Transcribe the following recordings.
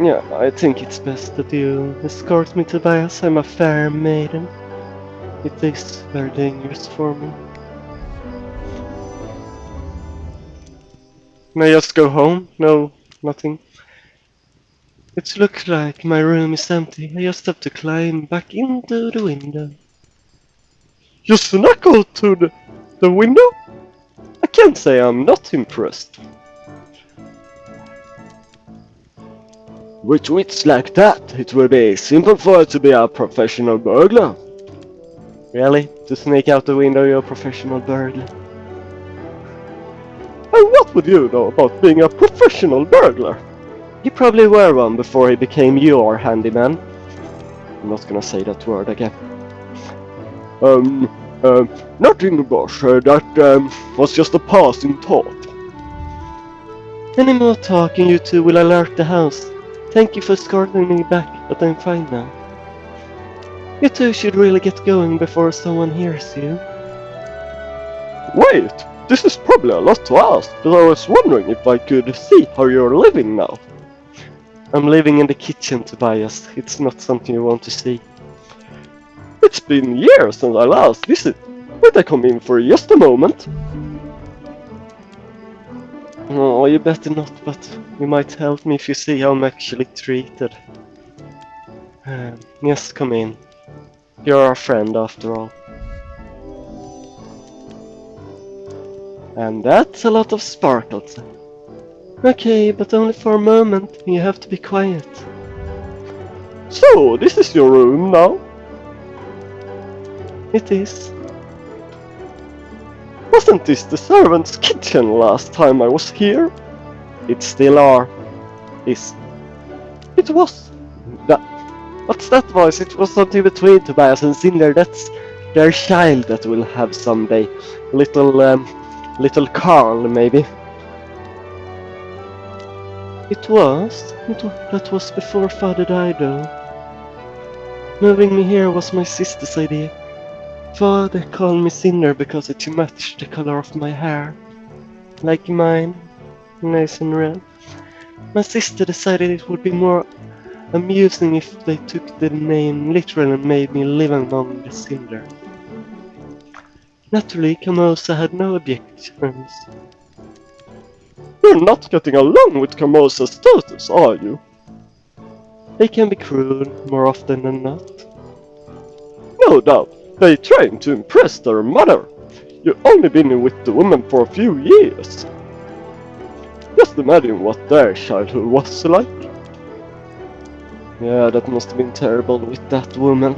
Yeah, I think it's best that you escort me to Bias. I'm a fair maiden. It is very dangerous for me. May I just go home? No, nothing. It looks like my room is empty. I just have to climb back into the window. You snuck out to the window? I can't say I'm not impressed. With wits like that, it will be simple for you to be a professional burglar. Really? To sneak out the window, you're a professional burglar? And what would you know about being a professional burglar? He probably were one before he became your handyman. I'm not gonna say that word again. Um, nothing, boss. That was just a passing thought. Any more talking, you two will alert the house. Thank you for escorting me back, but I'm fine now. You two should really get going before someone hears you. Wait, this is probably a lot to ask, but I was wondering if I could see how you're living now. I'm living in the kitchen, Tobias. It's not something you want to see. It's been years since I last visited. Might I come in for just a moment? Oh, you better not, but you might help me if you see how I'm actually treated. Yes, come in. You're our friend after all. And that's a lot of sparkles. Okay, but only for a moment. You have to be quiet. So, this is your room now? It is. Wasn't this the servant's kitchen last time I was here? It still are. Is. It was. That. What's that voice? It was something between Tobias and Cinder. That's their child that we'll have someday. Little Carl, maybe. It was. That was before Father died, though. Moving me here was my sister's idea. Father called me Cinder because it matched the color of my hair. Like mine, nice and red. My sister decided it would be more amusing if they took the name literal and made me live among the Cinders. Naturally, Camosa had no objections. You're not getting along with Camosa's daughters, are you? They can be cruel more often than not. No doubt, they train to impress their mother. You've only been with the woman for a few years. Just imagine what their childhood was like. Yeah, that must have been terrible with that woman.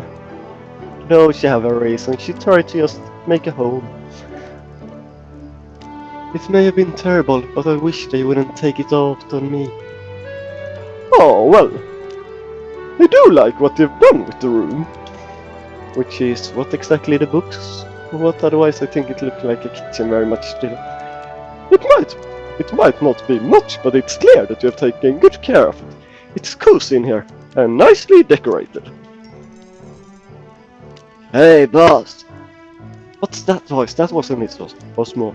Though she have a reason, she tried to just make a home. It may have been terrible, but I wish they wouldn't take it out on me. Oh, well. I do like what they've done with the room. Which is, what exactly, the books? What otherwise I think it looked like a kitchen very much still. It might not be much, but it's clear that you have taken good care of it. It's cozy in here, and nicely decorated. Hey, boss! What's that voice? That wasn't it, Osmo.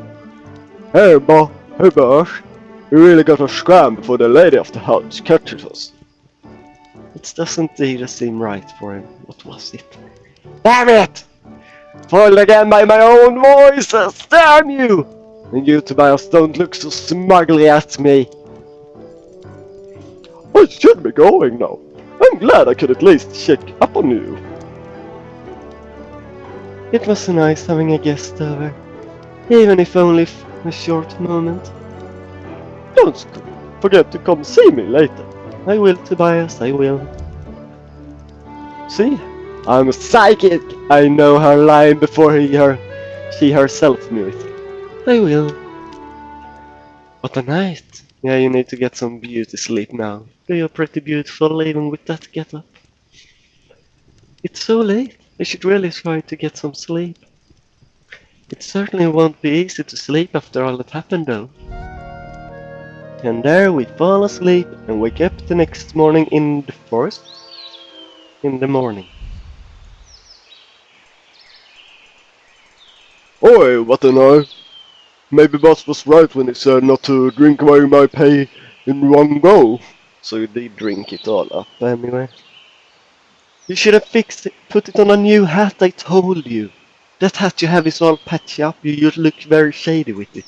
Hey, boss. We really gotta scram before the lady of the house catches us. It doesn't either seem right for him. What was it? Damn it! Foiled again by my own voices! Damn you! And you, Tobias, don't look so smugly at me. I should be going now. I'm glad I could at least check up on you. It was nice having a guest over, even if only a short moment. Don't forget to come see me later. I will, Tobias, I will. See? I'm psychic! I know her line before she herself knew it. I will. What a night! Yeah, you need to get some beauty sleep now. You're pretty beautiful even with that getup. It's so late. I should really try to get some sleep. It certainly won't be easy to sleep after all that happened though. And there we fall asleep and wake up the next morning in the forest. In the morning. Oi, what an eye! Maybe boss was right when he said not to drink away my pay in one go. So you did drink it all up anyway. You should have fixed it, put it on a new hat, I told you. That hat you have is all patchy up, you look very shady with it.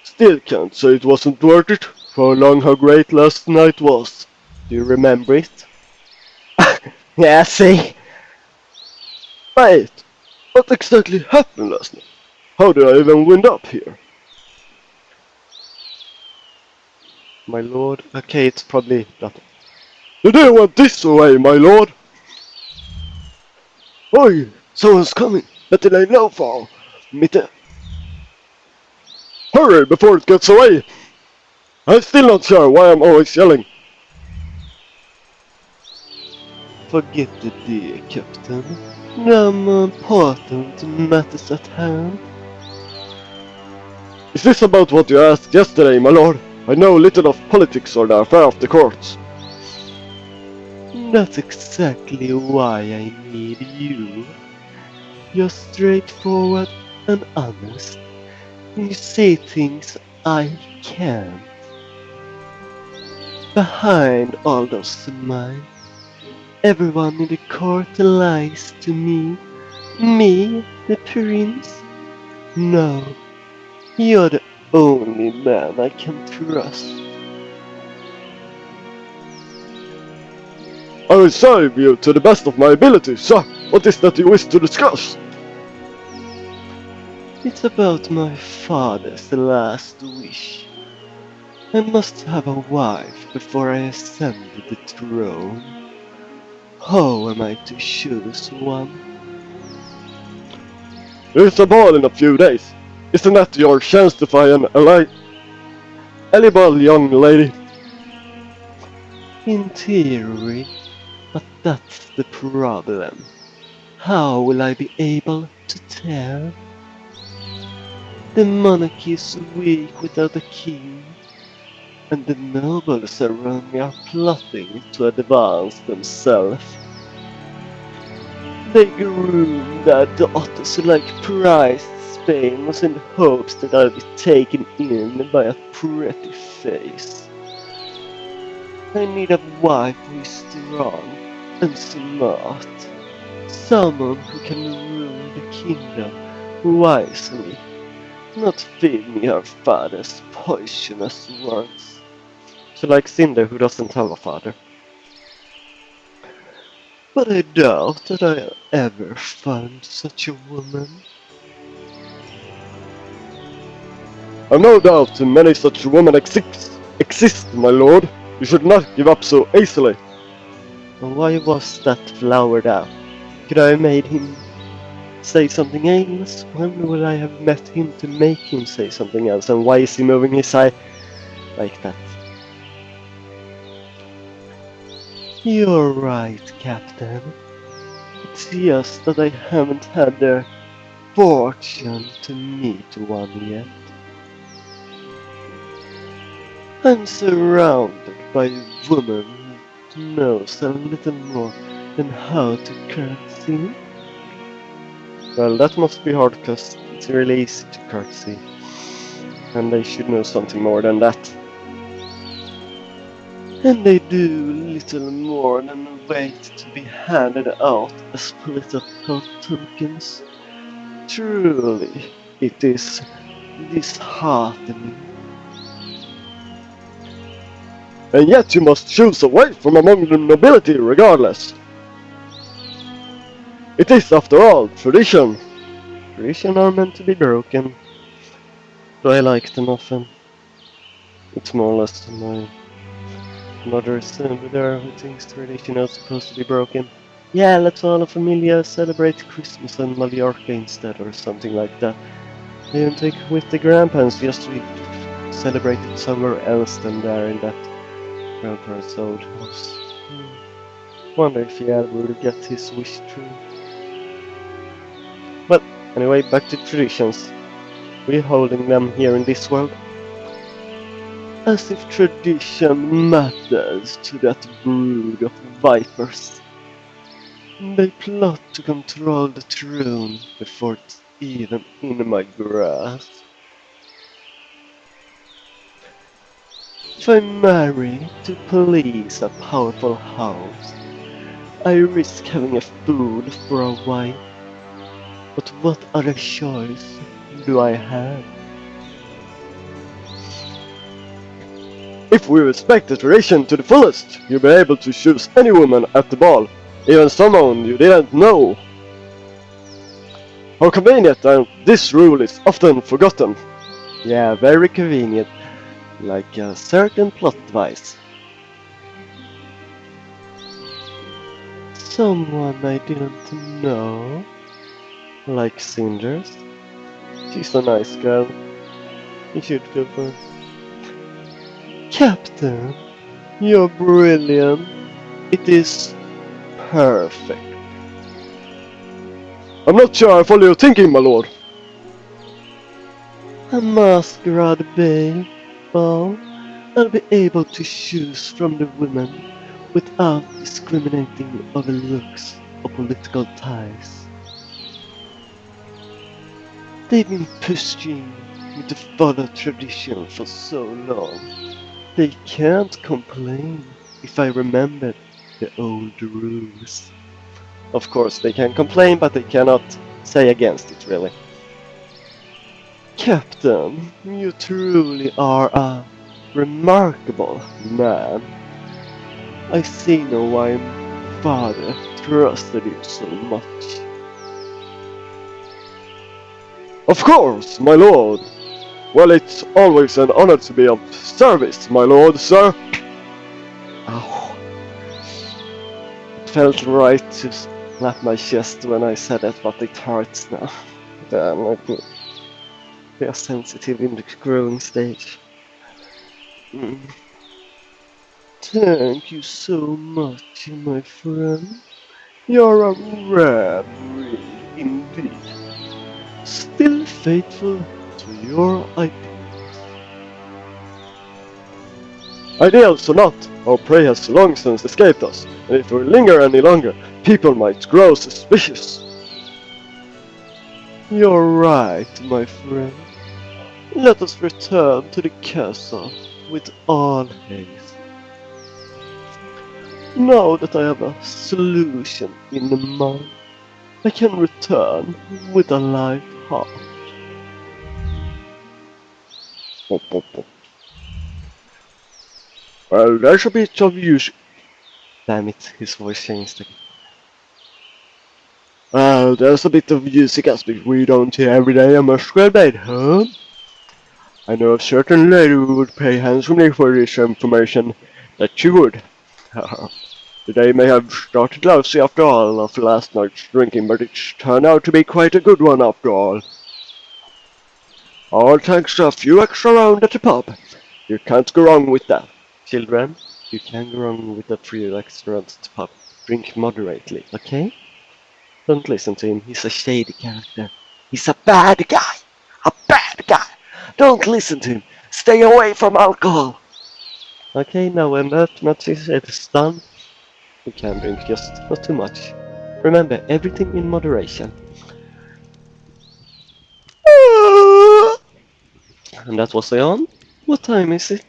Still can't say it wasn't worth it, for how great last night was. Do you remember it? Yeah, see? Wait, what exactly happened last night? How did I even wind up here? My lord, okay, it's probably that. You didn't want this away, my lord! Oi, someone's coming, better lay low for Mitte. Hurry before it gets away! I'm still not sure why I'm always yelling. Forget the dear Captain. No more important matters at hand. Is this about what you asked yesterday, my lord? I know little of politics or the affair of the courts. That's exactly why I need you. You're straightforward and honest. You say things I can't. Behind all those smiles, everyone in the court lies to me. Me, the prince? No, you're the only man I can trust. I will serve you to the best of my ability, sir. What is that you wish to discuss? It's about my father's last wish. I must have a wife before I ascend the throne. How am I to choose one? There's a ball in a few days. Isn't that your chance to find an eligible young lady? In theory, but that's the problem. How will I be able to tell? The monarchy is weak without a king, and the nobles around me are plotting to advance themselves. They groom their daughters like prized spaniels in hopes that I'll be taken in by a pretty face. I need a wife who is strong and smart, someone who can rule the kingdom wisely, not feed me her father's poisonous words. So like Cinder, who doesn't have a father. But I doubt that I'll ever find such a woman. I've no doubt many such women exist, my lord. You should not give up so easily. Why was that flowered out? Could I have made him say something else? When would I have met him to make him say something else? And why is he moving his eye like that? You're right, Captain. It's just that I haven't had the fortune to meet one yet. I'm surrounded by a woman who knows a little more than how to curtsy. Well, that must be hard because it's really easy to curtsy. And they should know something more than that. And they do little more than wait to be handed out as political tokens. Truly, it is disheartening. And yet you must choose a wife from among the nobility regardless. It is, after all, tradition. Tradition are meant to be broken. Do I like them often? It's more or less my mother is there who thinks tradition is supposed to be broken. Yeah, let's all familia celebrate Christmas in Mallorca instead or something like that. They even take with the grandparents just to celebrate it somewhere else than there in that grandparents' old house. Wonder if he ever will get his wish true. But anyway, back to traditions. We're holding them here in this world. As if tradition matters to that brood of vipers. They plot to control the throne before even in my grasp. If I marry to please a powerful house, I risk having a fool for a wife. But what other choice do I have? If we respect the tradition to the fullest, you'll be able to choose any woman at the ball, even someone you didn't know. How convenient, and this rule is often forgotten. Yeah, very convenient, like a certain plot device. Someone I didn't know, like Cinders. She's a nice girl. You should go for her. Captain, you're brilliant. It is perfect. I'm not sure I follow your thinking, my lord. A masquerade ball. I'll be able to choose from the women without discriminating over looks or political ties. They've been pushing me to follow tradition for so long. They can't complain if I remember the old rules. Of course, they can complain, but they cannot say against it, really. Captain, you truly are a remarkable man. I see now why my father trusted you so much. Of course, my lord. Well, it's always an honor to be of service, my lord, sir. Ow. It felt right to slap my chest when I said that, but it hurts now. Damn, they are sensitive in the growing stage. Mm. Thank you so much, my friend. You're a rare breed indeed. Still faithful to your ideals. Ideals or not, our prey has long since escaped us, and if we linger any longer, people might grow suspicious. You're right, my friend. Let us return to the castle with all haste. Now that I have a solution in mind, I can return with a light heart. Well, there's a bit of use. Damn it, his voice changed again. Well, there's a bit of music aspect we don't hear every day a masquerade, huh? I know of certain lady who would pay handsomely for this information. That she would. The day may have started lousy after all of last night's drinking, but it's turned out to be quite a good one after all. All thanks to a few extra rounds at the pub. You can't go wrong with that. Children, you can't go wrong with a few extra rounds at the pub. Drink moderately, okay? Don't listen to him, he's a shady character. He's a bad guy! A bad guy! Don't listen to him! Stay away from alcohol! Okay, now when that much is done, you can drink, just not too much. Remember, everything in moderation. And that was on. What time is it?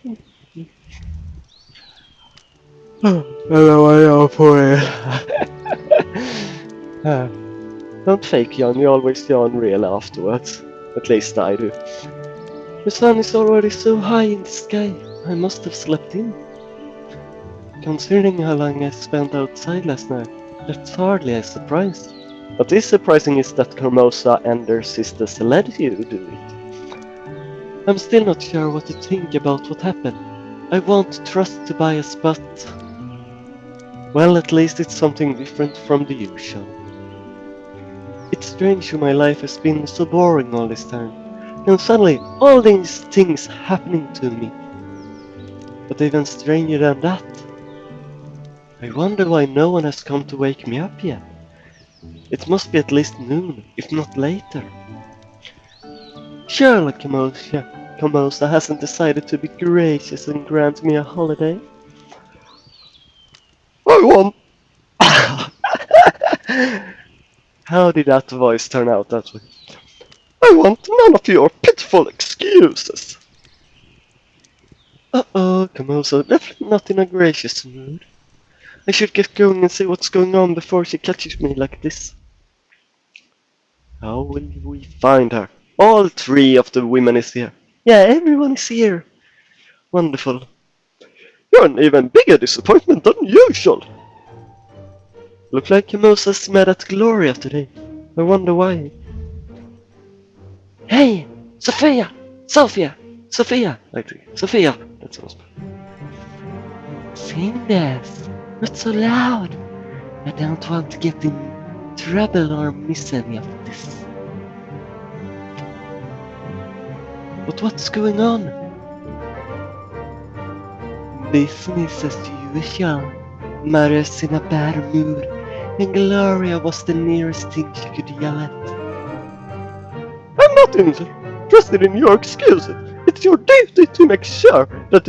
Hello, I am for it. Don't fake yawn, you always yawn real afterwards. At least I do. The sun is already so high in the sky, I must have slept in. Considering how long I spent outside last night, that's hardly a surprise. What is surprising is that Carmosa and their sisters let you do it. I'm still not sure what to think about what happened. I won't trust Tobias, but... well, at least it's something different from the usual. It's strange how my life has been so boring all this time, and suddenly all these things happening to me. But even stranger than that, I wonder why no one has come to wake me up yet. It must be at least noon, if not later. Surely Camosa hasn't decided to be gracious and grant me a holiday. I won! How did that voice turn out that way? I want none of your pitiful excuses. Uh-oh, Camosa, definitely not in a gracious mood. I should get going and see what's going on before she catches me like this. How will we find her? All three of the women is here. Yeah, everyone is here. Wonderful. You're an even bigger disappointment than usual. Look like Camosa's mad at Gloria today. I wonder why. Hey! Sophia! Sophia! Sophia! I think. Sophia! That sounds better. Cinders! Not so loud! I don't want to get in trouble or miss any of this. But what's going on? Business as usual. Mother's in a bad mood, and Gloria was the nearest thing she could yell at. I'm not interested in your excuses. It's your duty to make sure that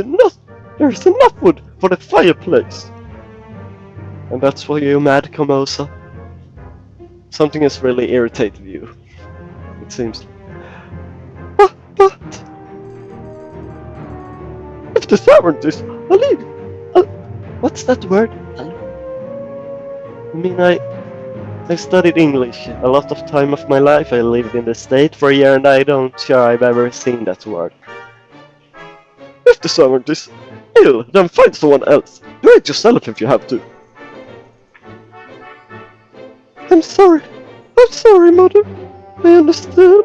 there's enough wood for the fireplace. And that's why you're mad, Camosa. Something has really irritated you, it seems. But if the sovereignties, I'll leave. What's that word? I mean, I've studied English a lot of time of my life. I lived in the state for a year, and I don't sure I've ever seen that word. If the servant is ill, then find someone else. Do it yourself if you have to. I'm sorry. I'm sorry, Mother. I understand.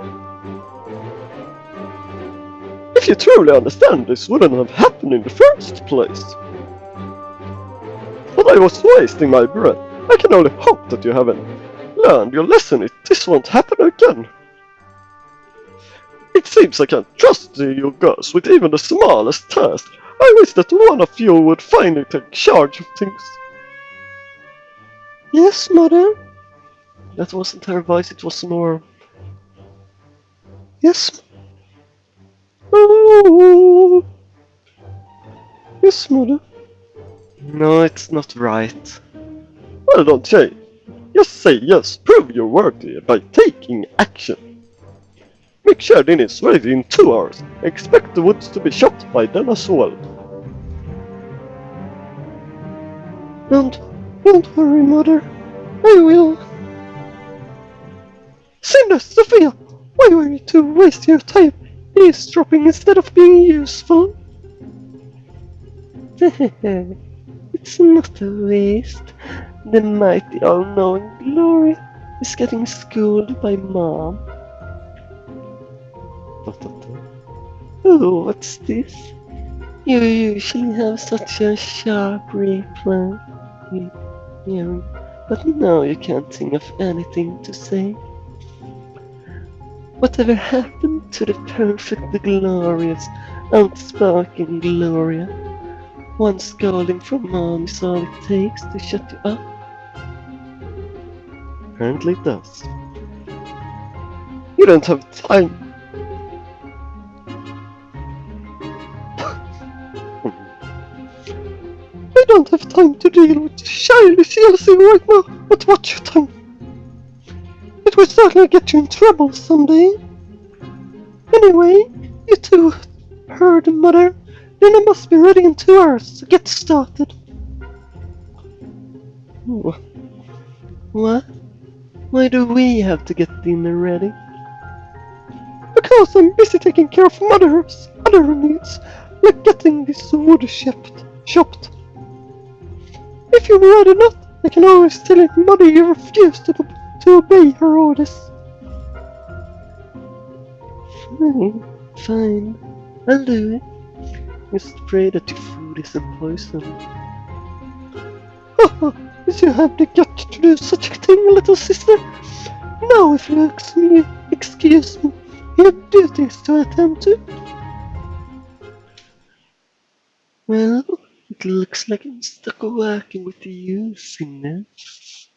If you truly understand, this wouldn't have happened in the first place. But I was wasting my breath. I can only hope that you haven't learned your lesson. This won't happen again. It seems I can't trust you girls with even the smallest task. I wish that one of you would finally take charge of things. Yes, Mother. That wasn't her voice, it was more... Yes. Oh. Yes, Mother. No, it's not right. Well, don't say. Just say yes. Prove your worthy by taking action. Make sure dinner is ready in 2 hours. Expect the woods to be chopped by then as well. Don't worry, Mother. I will. Cinders, Sophia, why were you two wasting your time eavesdropping instead of being useful? It's not a waste. The mighty all-knowing Gloria is getting schooled by Mom. Oh, what's this? You usually have such a sharp reply. Hearing, but now you can't think of anything to say. Whatever happened to the perfect, glorious, outspoken Gloria? One scolding from Mom is all it takes to shut you up. Apparently it does. You don't have time. I don't have time to deal with childish Elsie right now, but watch your tongue. It will certainly get you in trouble someday. Anyway, you two heard, Mother. Dinner must be ready in 2 hours, so get started. What? Why do we have to get dinner ready? Because I'm busy taking care of Mother's other needs, like getting this wood chopped. If you'd rather not, I can always tell it Mother you refuse to obey her orders. Fine. I'll do it. Just pray that your food isn't poisoned. Oh, did you have the gut to do such a thing, little sister? Now if you excuse me, you have duties to attend to. Well, it looks like I'm stuck working with you, Cinders.